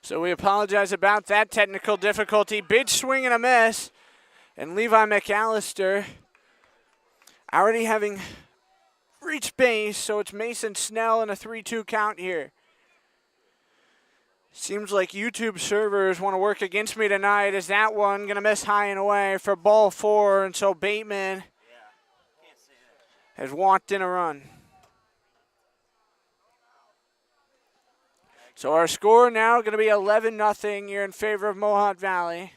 So we apologize about that technical difficulty. Big swing and a miss. And Levi McAllister already having reached base, so it's Mason Snell in a 3-2 count here. Seems like YouTube servers want to work against me tonight. Is that one going to miss high and away for ball 4, and so Bateman has walked in a run. So our score now going to be 11-0 here in favor of Mohawk Valley.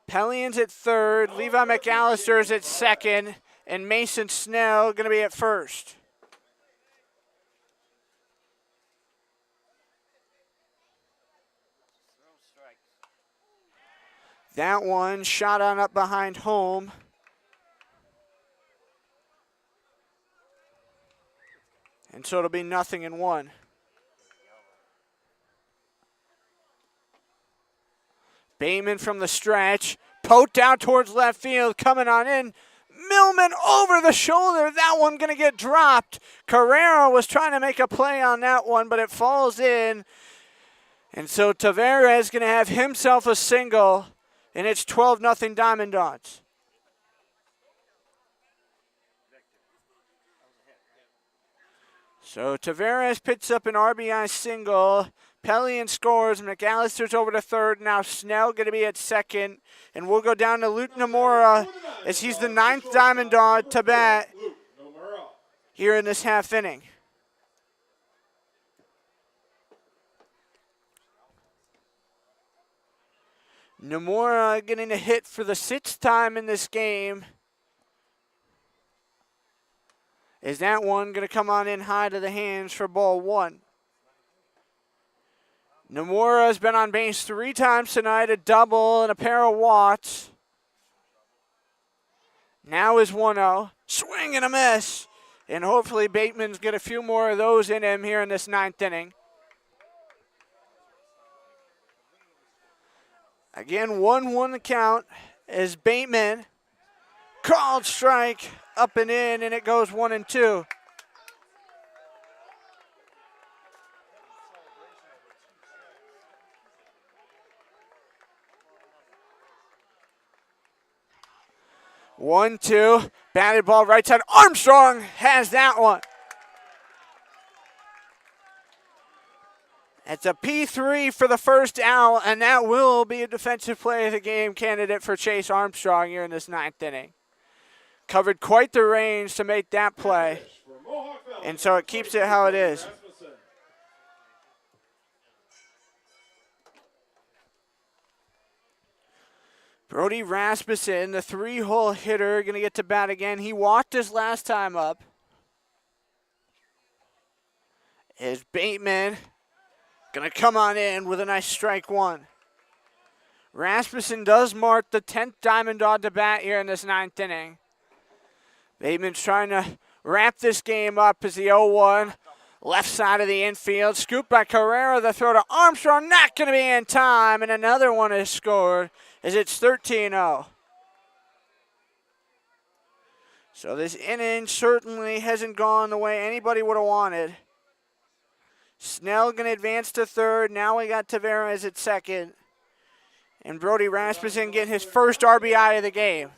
Pellion's at third, Levi McAllister's at second, and Mason Snell going to be at first. That one shot on up behind home. And so it'll be 0-1. Bateman from the stretch, poked out towards left field, coming on in. Millman over the shoulder, that one gonna get dropped. Carrera was trying to make a play on that one, but it falls in. And so Tavares gonna have himself a single, and it's 12-0 DiamondDawgs. So Tavares picks up an RBI single. Pellion scores. McAllister's over to third. Now Snell going to be at second. And we'll go down to Luke Nomura as he's the 9th DiamondDawg to bat here in this half inning. Nomura getting a hit for the 6th time in this game. Is that one going to come on in high to the hands for ball 1? Nomura has been on base 3 times tonight, a double and a pair of walks. Now is 1-0. Swing and a miss. And hopefully Bateman's get a few more of those in him here in this 9th inning. Again, 1-1 the count as Bateman called strike up and in, and it goes 1-2. One, two, batted ball right side. Armstrong has that one. It's a P3 for the first out, and that will be a defensive play of the game candidate for Chase Armstrong here in this 9th inning. Covered quite the range to make that play, and so it keeps it how it is. Brody Rasmussen, the 3-hole hitter, going to get to bat again. He walked his last time up. Is Bateman going to come on in with a nice strike 1. Rasmussen does mark the 10th DiamondDawg to bat here in this 9th inning. Bateman's trying to wrap this game up as the 0-1. Left side of the infield, scooped by Carrera. The throw to Armstrong, not going to be in time, and another one is scored as it's 13-0. So this inning certainly hasn't gone the way anybody would have wanted. Snell going to advance to third. Now we got Tavares at second. And Brody Rasmussen getting his first RBI of the game.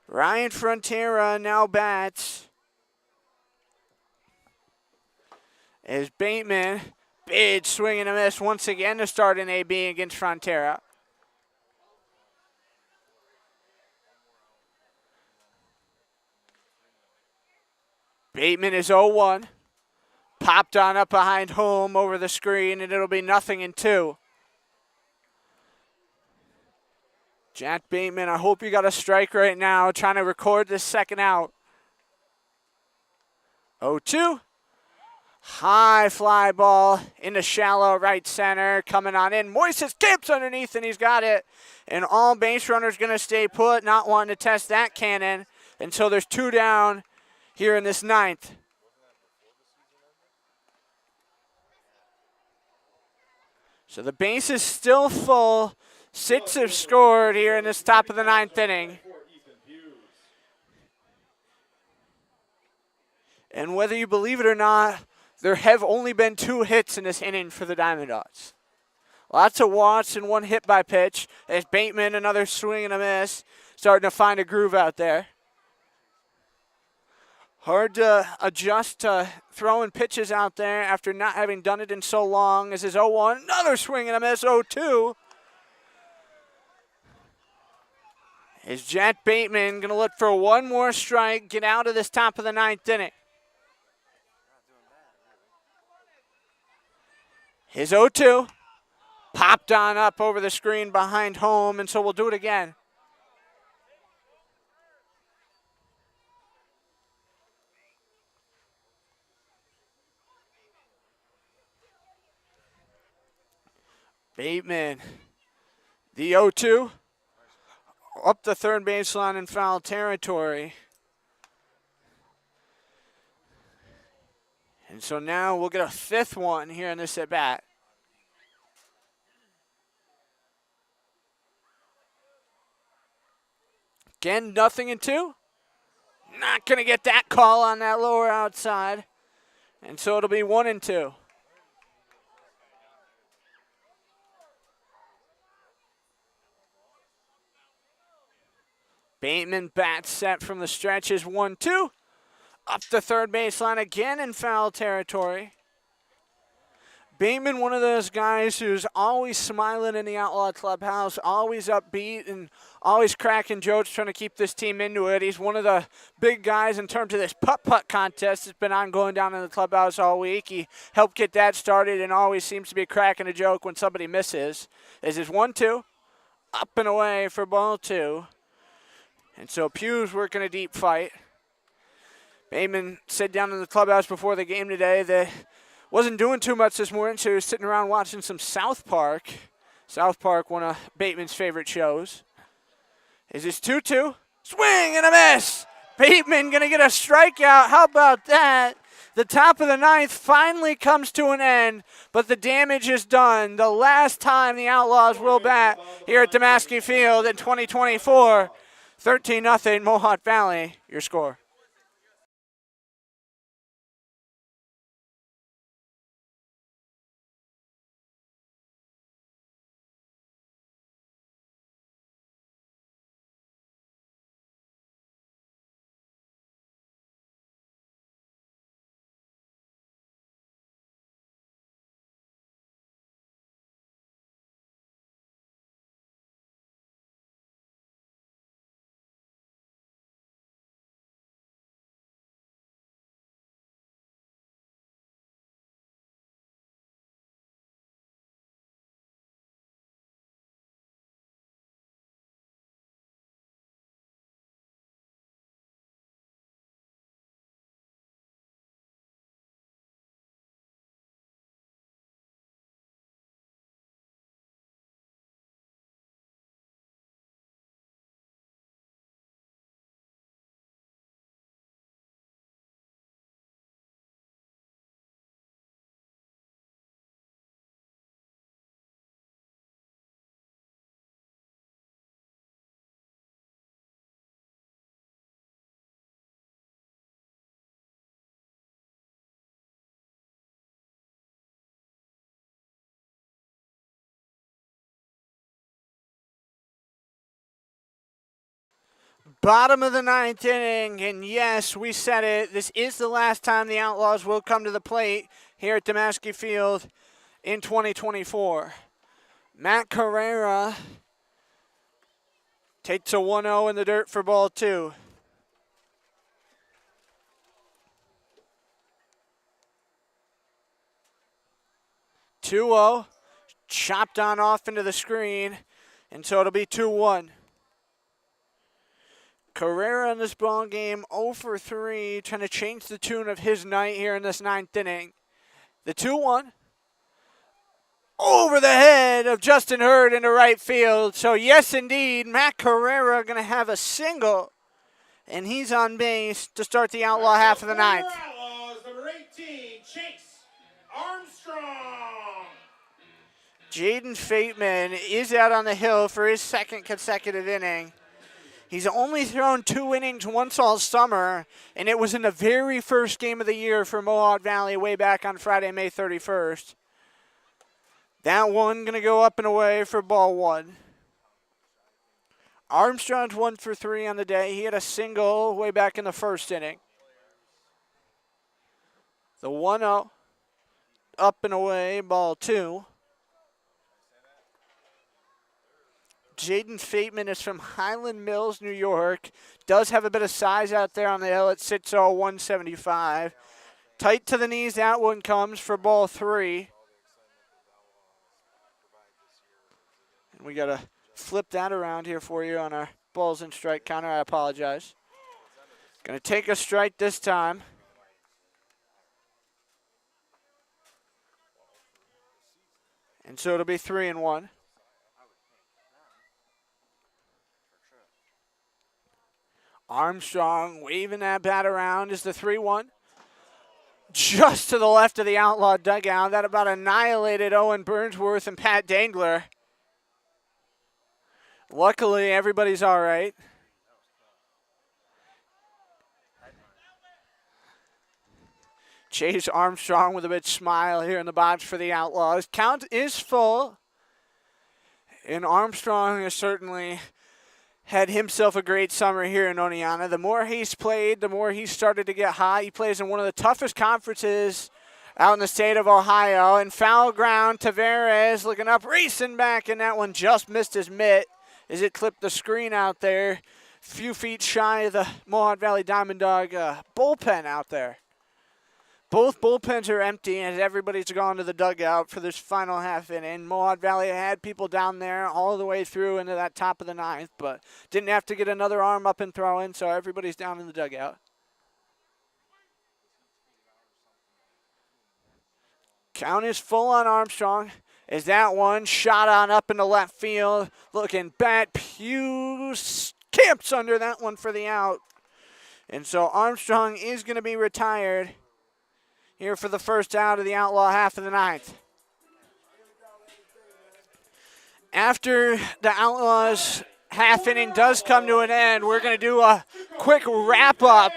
Ryan Frontera now bats. As Bateman, big swing and a miss once again to start in AB against Frontera. Bateman is 0-1. Popped on up behind home over the screen, and it'll be 0-2. Jack Bateman, I hope you got a strike right now, trying to record this second out. 0-2. High fly ball into shallow right center, coming on in. Moises Gibbs underneath, and he's got it. And all base runners going to stay put, not wanting to test that cannon until there's 2 down here in this 9th. So the base is still full. 6 have scored here in this top of the 9th inning. And whether you believe it or not, there have only been 2 hits in this inning for the DiamondDawgs. Lots of walks and 1 hit by pitch as Bateman, another swing and a miss, starting to find a groove out there. Hard to adjust to throwing pitches out there after not having done it in so long. This is 0-1, another swing and a miss, 0-2. Is Jack Bateman going to look for 1 more strike, get out of this top of the 9th inning. His 0-2 popped on up over the screen behind home, and so we'll do it again. Bateman, the 0-2, up the third baseline in foul territory. And so now we'll get a 5th one here in this at-bat. Again, 0-2. Not going to get that call on that lower outside. And so it'll be 1-2. Bateman bat set from the stretch is 1-2. Up the third baseline again in foul territory. Bateman, one of those guys who's always smiling in the Outlaw clubhouse, always upbeat and always cracking jokes trying to keep this team into it. He's one of the big guys in terms of this putt-putt contest that's been ongoing down in the clubhouse all week. He helped get that started and always seems to be cracking a joke when somebody misses. This is 1-2, up and away for ball 2. And so Pugh's working a deep fight. Bateman said down in the clubhouse before the game today that wasn't doing too much this morning, so he was sitting around watching some South Park. South Park, one of Bateman's favorite shows. Is this 2-2? Swing and a miss! Bateman going to get a strikeout. How about that? The top of the 9th finally comes to an end, but the damage is done. The last time the Outlaws will bat here at Damaski Field in 2024. 13-0 Mohawk Valley, your score. Bottom of the 9th inning, and yes, we said it. This is the last time the Outlaws will come to the plate here at Damaski Field in 2024. Matt Carrera takes a 1-0 in the dirt for ball 2. (2-0), chopped on off into the screen, and so it'll be 2-1. Carrera in this ball game 0 for 3, trying to change the tune of his night here in this 9th inning. The 2-1 over the head of Justin Hurd into right field. So yes, indeed, Matt Carrera going to have a single, and he's on base to start the Outlaw half of the 9th. Outlaws, number 18, Chase Armstrong. Jaden Fateman is out on the hill for his 2nd consecutive inning. He's only thrown 2 innings once all summer, and it was in the very first game of the year for Mohawk Valley way back on Friday, May 31st. That one going to go up and away for ball 1. Armstrong's 1 for 3 on the day. He had a single way back in the first inning. The 1-0, up and away, ball 2. Jaden Fateman is from Highland Mills, New York. Does have a bit of size out there on the hill at 6'0", 175. Tight to the knees, that one comes for ball 3. And we got to flip that around here for you on our balls and strike counter. I apologize. Going to take a strike this time. And so it'll be 3-1. Armstrong waving that bat around is the 3-1. Just to the left of the Outlaw dugout. That about annihilated Owen Burnsworth and Pat Dangler. Luckily, everybody's all right. Chase Armstrong with a big smile here in the box for the Outlaws. Count is full. And Armstrong has certainly had himself a great summer here in Oneonta. The more he's played, the more he's started to get hot. He plays in one of the toughest conferences out in the state of Ohio. And foul ground, Tavares looking up, racing back, and that one just missed his mitt as it clipped the screen out there. Few feet shy of the Mohawk Valley DiamondDawg bullpen out there. Both bullpens are empty as everybody's gone to the dugout for this final half inning. Mohawk Valley had people down there all the way through into that top of the 9th, but didn't have to get another arm up and throw in, so everybody's down in the dugout. Count is full on Armstrong. Is that one shot on up into left field? Looking bat, Pugh camps under that one for the out. And so Armstrong is going to be retired here for the first out of the Outlaw half of the 9th. After the Outlaws half inning does come to an end, we're going to do a quick wrap up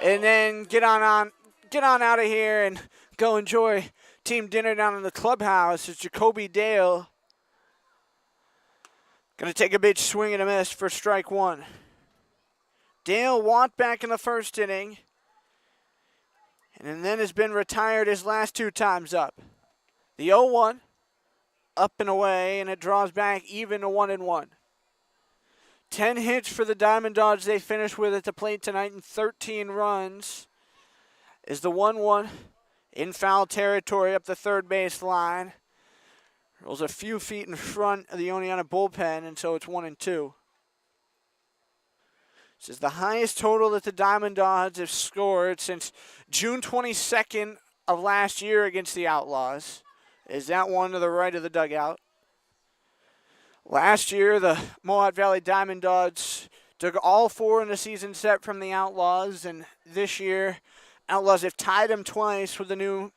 and then get on out of here and go enjoy team dinner down in the clubhouse. It's Jacoby Dale going to take a big swing and a miss for strike 1. Dale walked back in the first inning and then has been retired his last 2 times up. The 0-1, up and away, and it draws back even to 1-1. 10 hits for the DiamondDawgs they finished with at the plate tonight and 13 runs is the 1-1 in foul territory up the third base line. Rolls a few feet in front of the Oneonta bullpen, and so it's 1-2. This is the highest total that the DiamondDawgs have scored since June 22nd of last year against the Outlaws. Is that one to the right of the dugout? Last year, the Mohawk Valley DiamondDawgs took all 4 in the season set from the Outlaws, and this year, Outlaws have tied them twice with the new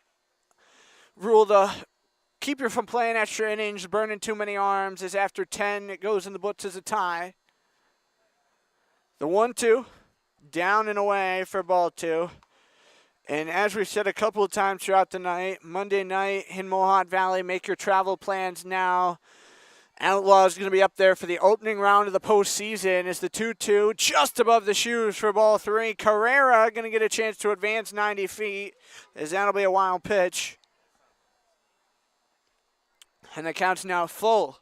rule to keep you from playing extra innings, burning too many arms, as after 10, it goes in the books as a tie. The 1-2, down and away for ball 2. And as we've said a couple of times throughout the night, Monday night in Mohawk Valley, make your travel plans now. Outlaws going to be up there for the opening round of the postseason. Is the 2-2 just above the shoes for ball 3. Carrera going to get a chance to advance 90 feet, as that'll be a wild pitch. And the count's now full.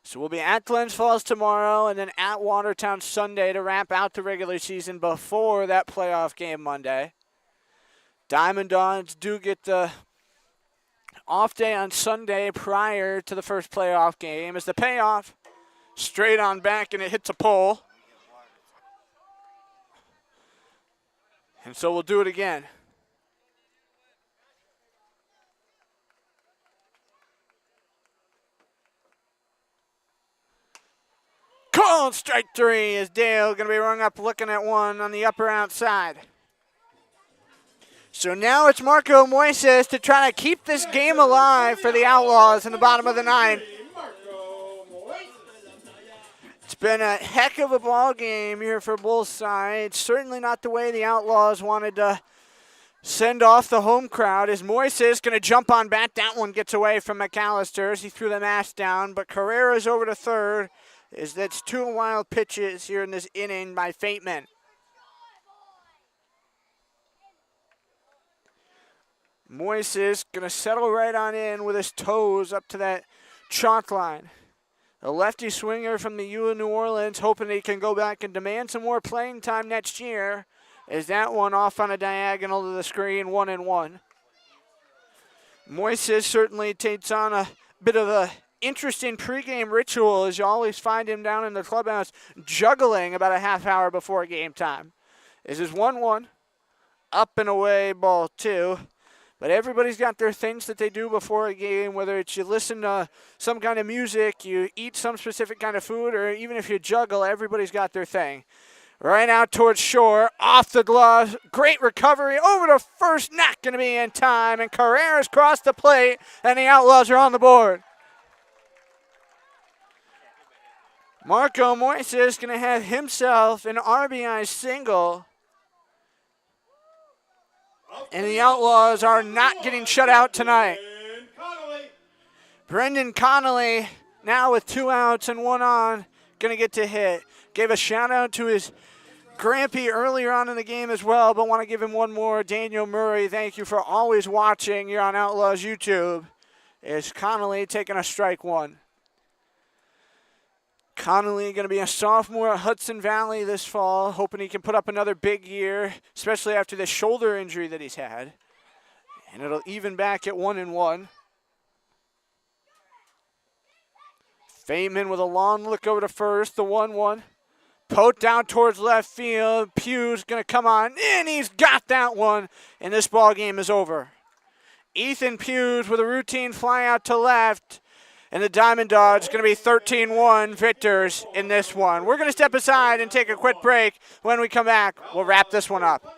So we'll be at Glens Falls tomorrow and then at Watertown Sunday to wrap out the regular season before that playoff game Monday. DiamondDawgs do get the off day on Sunday prior to the first playoff game as the payoff straight on back and it hits a pole. And so we'll do it again. Called strike 3 as Dale going to be rung up looking at one on the upper outside. So now it's Marco Moises to try to keep this game alive for the Outlaws in the bottom of the 9th. It's been a heck of a ball game here for both sides. Certainly not the way the Outlaws wanted to send off the home crowd. As Moises going to jump on bat. That one gets away from McAllister as he threw the mask down. But Carrera's over to third. That's 2 wild pitches here in this inning by Fateman. Moises going to settle right on in with his toes up to that chalk line. A lefty swinger from the U of New Orleans, hoping he can go back and demand some more playing time next year. Is that one off on a diagonal to the screen, 1-1. Moises certainly takes on a bit of a interesting pregame ritual, as you always find him down in the clubhouse juggling about a half hour before game time. This is 1-1, up and away, ball 2. But everybody's got their things that they do before a game, whether it's you listen to some kind of music, you eat some specific kind of food, or even if you juggle, everybody's got their thing. Right out towards shore, off the glove, great recovery, over to first, not going to be in time, and Carrera's crossed the plate, and the Outlaws are on the board. Marco Moises going to have himself an RBI single. And the Outlaws are not getting shut out tonight. Brendan Connolly, now with 2 outs and 1 on, going to get to hit. Gave a shout out to his Grampy earlier on in the game as well, but want to give him one more. Daniel Murray, thank you for always watching here on Outlaws YouTube. Is Connolly taking a strike 1. Connolly going to be a sophomore at Hudson Valley this fall, hoping he can put up another big year, especially after the shoulder injury that he's had. And it'll even back at 1-1. Fateman with a long look over to first, the 1-1. Pote down towards left field. Pugh's going to come on, and he's got that one, and this ball game is over. Ethan Pugh with a routine fly out to left. And the DiamondDawgs going to be 13-1 victors in this one. We're going to step aside and take a quick break. When we come back, we'll wrap this one up.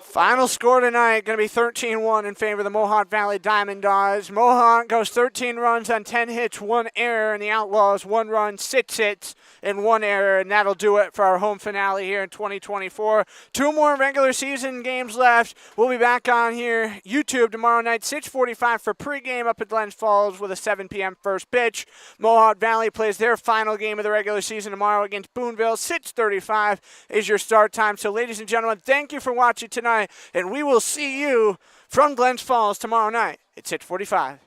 Final score tonight going to be 13-1 in favor of the Mohawk Valley DiamondDawgs. Mohawk goes 13 runs on 10 hits, 1 error, and the Outlaws 1 run, 6 hits, and 1 error, and that'll do it for our home finale here in 2024. 2 more regular season games left. We'll be back on here, YouTube, tomorrow night, 6:45 for pregame up at Glens Falls with a 7 p.m. first pitch. Mohawk Valley plays their final game of the regular season tomorrow against Boonville. 6:35 is your start time. So, ladies and gentlemen, thank you for watching tonight, and we will see you from Glens Falls tomorrow night at 6:45.